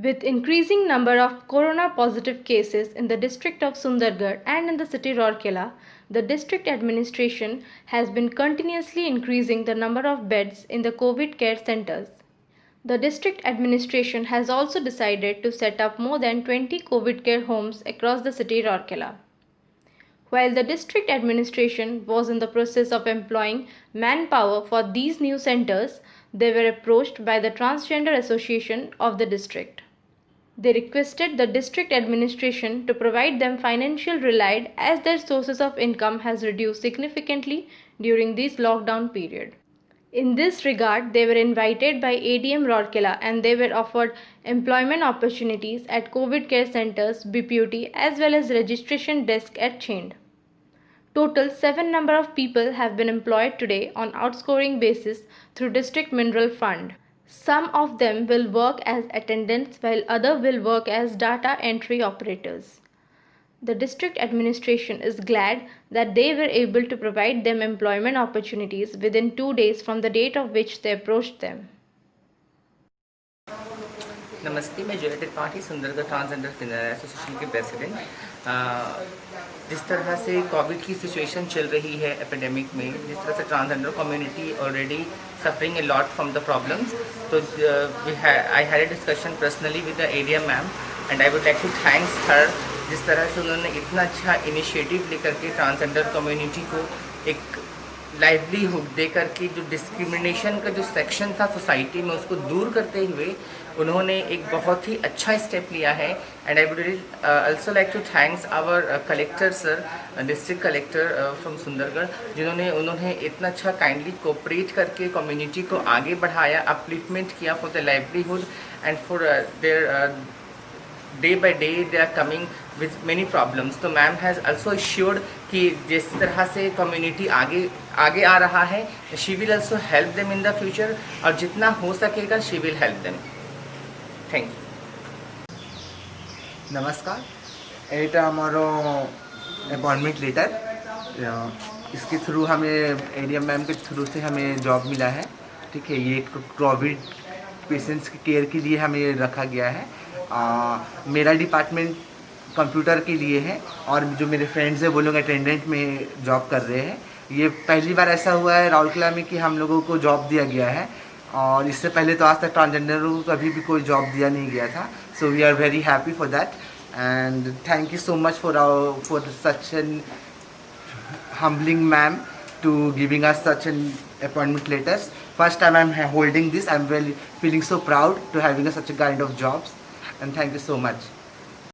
With increasing number of corona positive cases in the district of Sundargarh and in the city Rourkela, the district administration has been continuously increasing the number of beds in the COVID care centers. The district administration has also decided to set up more than 20 COVID care homes across the city Rourkela. While the district administration was in the process of employing manpower for these new centers, they were approached by the Transgender Association of the district. They requested the district administration to provide them financial relief as their sources of income has reduced significantly during this lockdown period. In this regard, they were invited by ADM Rourkela and they were offered employment opportunities at COVID care centers, BPUT as well as registration desk at Chend. Total 7 number of people have been employed today on outscoring basis through District Mineral Fund. Some of them will work as attendants while others will work as data entry operators. The district administration is glad that they were able to provide them employment opportunities within 2 days from the date of which they approached them. नमस्ते, मैं जय Tripathi Sundargarh transgender association के president. जिस तरह से Covid की situation चल रही है एपिडेमिक में, जिस तरह से transgender community already suffering a lot from the problems, तो I had a discussion personally with the ADM ma'am and I would like to thanks her. जिस तरह से उन्होंने इतना अच्छा इनिशिएटिव लेकर के ट्रांसजेंडर कम्युनिटी को एक लाइवलीहुड दे करके जो डिस्क्रिमिनेशन का जो सेक्शन था सोसाइटी में उसको दूर करते हुए उन्होंने एक बहुत ही अच्छा स्टेप लिया है। And I would also like to thanks our collector sir, district collector from Sundargarh, उन्होंने इतना अच्छा काइंडली कोऑपरेट करके कम्युनिटी को आगे बढ़ाया, अपलिफ्टमेंट किया for the livelihood and for their day by day they are coming with many problems. तो ma'am has also assured कि जिस तरह से कम्युनिटी आगे आ रहा है, she will also help them in the future और जितना हो सकेगा she will help them. Thank you. नमस्कार, এটা আমারো अपॉइंटमेंट लेटर, इसके थ्रू हमें एडीएम मैम के थ्रू से हमें जॉब मिला है। ठीक है, ये कोविड पेशेंट्स की केयर के लिए हमें रखा गया है। मेरा डिपार्टमेंट कंप्यूटर के लिए है और जो मेरे फ्रेंड्स हैं वो लोग अटेंडेंट में जॉब कर रहे हैं। ये पहली बार ऐसा हुआ है राउरकेला में कि हम लोगों को जॉब दिया गया है और इससे पहले तो आज तक ट्रांसजेंडरों को कभी भी कोई जॉब दिया नहीं गया था। So we are very happy for that and thank you so much for such an humbling ma'am to giving us such an appointment letters. First time I'm holding this, I'm really feeling so proud to having such a kind of jobs and thank you so much.